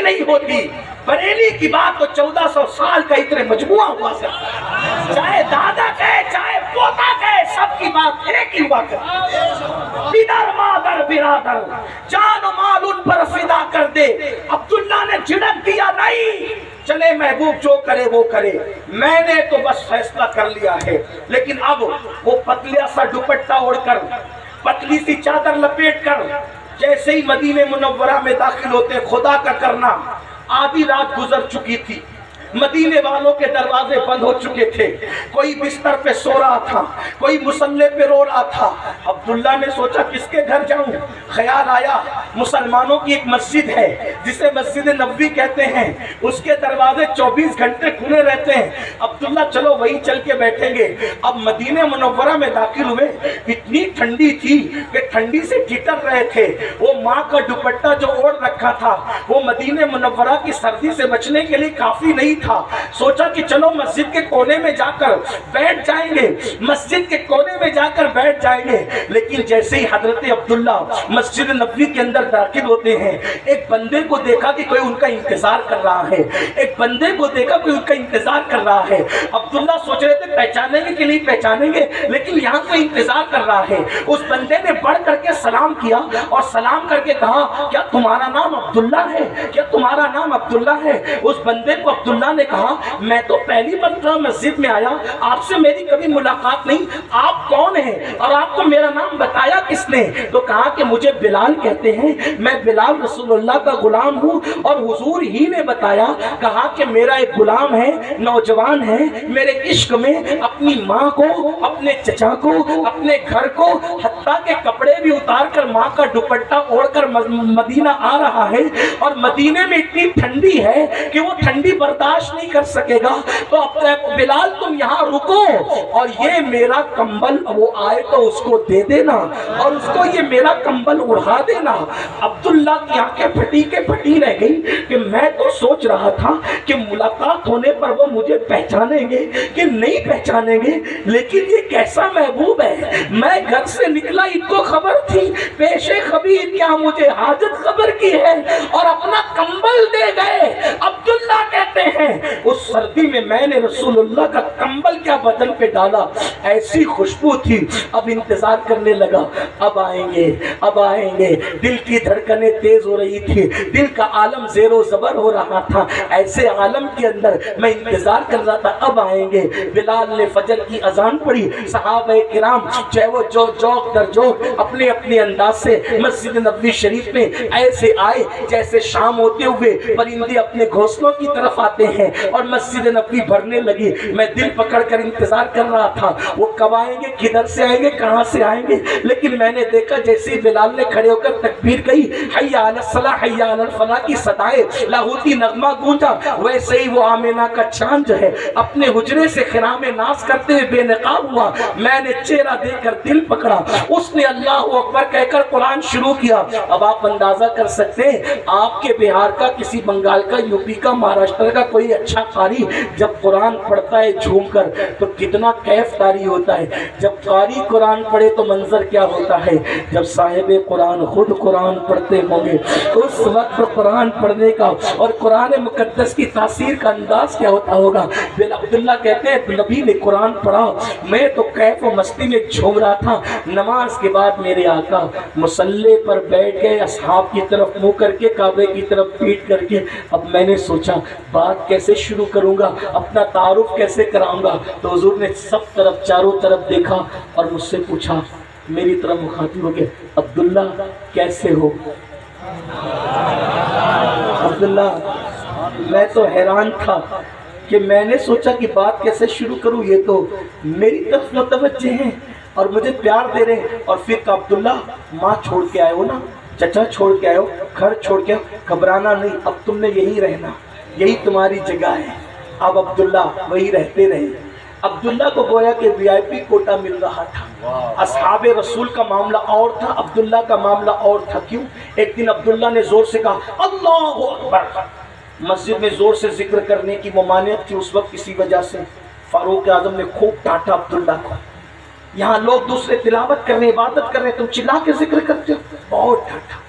نہیں ہوتی. بریلی کی بات تو 1400 سال کا اتنے مجموعہ ہوا کرتا ہے. چاہے دادا کہے چاہے پوتا کہے, سب کی بات ایک ہی ہوا کرتی ہے. پدر مادر برادر جان و مال ان پر فدا کر دے. عبداللہ نے جھڑک دیا, نہیں چلے محبوب جو کرے وہ کرے, میں نے تو بس فیصلہ کر لیا ہے. لیکن اب وہ پتلیا سا دوپٹہ اوڑھ کر, پتلی سی چادر لپیٹ کر جیسے ہی مدینہ منورہ میں داخل ہوتے, خدا کا کرنا آدھی رات گزر چکی تھی, مدینے والوں کے دروازے بند ہو چکے تھے, کوئی بستر پہ سو رہا تھا, کوئی مصلے پہ رو رہا تھا. عبداللہ نے سوچا کس کے گھر جاؤں. خیال آیا مسلمانوں کی ایک مسجد ہے جسے مسجد نبوی کہتے ہیں, اس کے دروازے 24 گھنٹے کھلے رہتے ہیں. عبداللہ چلو وہیں چل کے بیٹھیں گے. اب مدینہ منورہ میں داخل ہوئے, اتنی ٹھنڈی تھی کہ ٹھنڈی سے ٹھٹر رہے تھے. وہ ماں کا دوپٹہ جو اوڑھ رکھا تھا وہ مدینہ منورہ کی سردی سے بچنے کے لیے کافی نہیں تھا. سوچا کہ چلو مسجد کے کونے میں جا کر بیٹھ جائیں گے, مسجد کے کونے میں جا کر بیٹھ جائیں گے. لیکن جیسے ہی حضرت عبداللہ مسجد نبوی کے اندر داخل ہوتے ہیں, ایک بندے کو دیکھا کہ کوئی ان کا انتظار کر رہا ہے, ایک بندے کو دیکھا کوئی ان کا انتظار کر رہا ہے. عبداللہ سوچ رہے تھے پہچانیں گے کہ نہیں پہچانیں گے, لیکن یہاں کوئی انتظار کر رہا ہے. اس بندے نے بڑھ کر کے سلام کیا اور سلام کر کے کہا کیا تمہارا نام عبداللہ ہے, کیا تمہارا نام عبداللہ ہے. اس بندے کو عبداللہ نے کہا میں تو پہلی مرتبہ مسجد میں آیا, آپ سے میری کبھی ملاقات نہیں, آپ کون ہیں اور آپ کو میرا نام بتایا کس نے. تو کہا کہ مجھے بلال کہتے ہیں, میں بلال رسول اللہ کا غلام ہوں اور حضور ہی نے بتایا. کہا کہ میرا ایک غلام ہے, نوجوان ہے, میرے عشق میں اپنی ماں کو, اپنے چچا کو, اپنے گھر کو, حتیٰ کہ کپڑے بھی اتار کر ماں کا دوپٹہ اوڑھ کر مدینہ آ رہا ہے. اور مدینے میں اتنی ٹھنڈی ہے کہ وہ ٹھنڈی برداشت نہیں کر سکے گا. تو بلال تم یہاں رکو اور یہ میرا کمبل وہ آئے تو اس کو دے دینا اور اس کو یہ میرا کمبل اڑا دینا. عبداللہ کی آنکھیں پھٹی کے پھٹی رہ گئی کہ میں تو سوچ رہا تھا کہ ملاقات ہونے پر وہ مجھے پہچانیں گے کہ نہیں پہچانیں گے, لیکن یہ کیسا محبوب ہے. میں گھر سے نکلا ان کو خبر تھی, پیشے خبیر کیا مجھے حاجت خبر کی ہے, اور اپنا کمبل دے گئے. عبداللہ کہتے ہیں اس سردی میں نے رسول اللہ کا کمبل کیا بدن پہ ڈالا, ایسی خوشبو تھی. اب انتظار کرنے لگا, اب آئیں گے اب آئیں گے. دل کی دھڑکنیں تیز ہو رہی تھی, دل کا عالم زیر و زبر ہو رہا تھا. ایسے عالم کے اندر میں انتظار کر رہا تھا, اب آئیں گے. بلال نے فجر کی اذان پڑھی, صحابہ کرام چاہے وہ جوک در جوک اپنے اپنے انداز سے مسجد نبوی شریف میں ایسے آئے جیسے شام ہوتے ہوئے پرندے اپنے گھونسلوں کی طرف آتے ہیں, اور مسجد نبوی بھرنے لگی. میں دل پکڑ کر انتظار کر رہا تھا وہ کب آئیں گے, کدھر سے آئیں گے, کہاں سے آئیں گے. لیکن میں نے دیکھا جیسے ہی بلال نے کھڑے ہو کر تکبیر کہی, حی علی الصلاح حی علی الفلاح کی صدائے لاہوتی نغمہ گونجا, ویسے ہی وہ آمینہ کا چاند جو ہے اپنے حجرے سے خرام ناز کرتے ہوئے بے نقاب ہوا. میں نے چہرہ دیکھ کر دل پکڑا, اس نے اللہ اکبر کہہ کر قرآن شروع کیا. اب آپ اندازہ کر سکتے ہیں آپ کے بہار کا, کسی بنگال کا, یو پی کا, مہاراشٹر کا کوئی اچھا قاری جب قرآن پڑھتا ہے جھوم کر تو کتنا کیف طاری ہوتا ہے. جب قاری قرآن پڑھے تو منظر کیا ہوتا ہے. جب صاحب قرآن خود قرآن پڑھتے ہوں گے اس وقت قرآن پڑھنے کا اور قرآن مقدس کی تاثیر کا انداز کیا ہوتا ہوگا. عبداللہ کہتے ہیں نبی نے قرآن پڑھا, میں تو کیف و مستی میں جھوم رہا تھا. نماز کے بعد میرے آقا مصلی پر بیٹھ گئے, اصحاب کی طرف منہ کر کے, کعبے کی طرف پیٹ کر کے. اب میں نے سوچا بات کیسے شروع کروں گا, اپنا تعارف کیسے کراؤں گا. تو حضور نے سب طرف چاروں طرف دیکھا اور مجھ سے پوچھا, میری طرف مخاطب ہو گئے, عبداللہ کیسے ہو. عبداللہ میں تو حیران تھا کہ میں نے سوچا کہ بات کیسے شروع کروں, یہ تو میری طرف متوجہ ہیں اور مجھے پیار دے رہے ہیں. اور پھر کہا عبداللہ ماں چھوڑ کے آئے ہو نا, چچا چھوڑ کے آئے ہو, گھر چھوڑ کے, گھبرانا نہیں, اب تم نے یہی رہنا, یہی تمہاری جگہ ہے. اب عبداللہ وہی رہتے رہے. عبداللہ کو گویا کہ وی آئی پی کوٹا مل رہا تھا. اصحاب رسول کا معاملہ اور تھا, عبداللہ کا معاملہ اور تھا. کیوں؟ ایک دن عبداللہ نے زور سے کہا اللہ اکبر. مسجد میں زور سے ذکر کرنے کی ممانعت تھی اس وقت, کسی وجہ سے فاروق اعظم نے خوب ڈانٹا عبداللہ کو. یہاں لوگ دوسرے تلاوت کر رہے, عبادت کر رہے, تم چلا کے ذکر کرتے ہو, بہت ڈانٹا.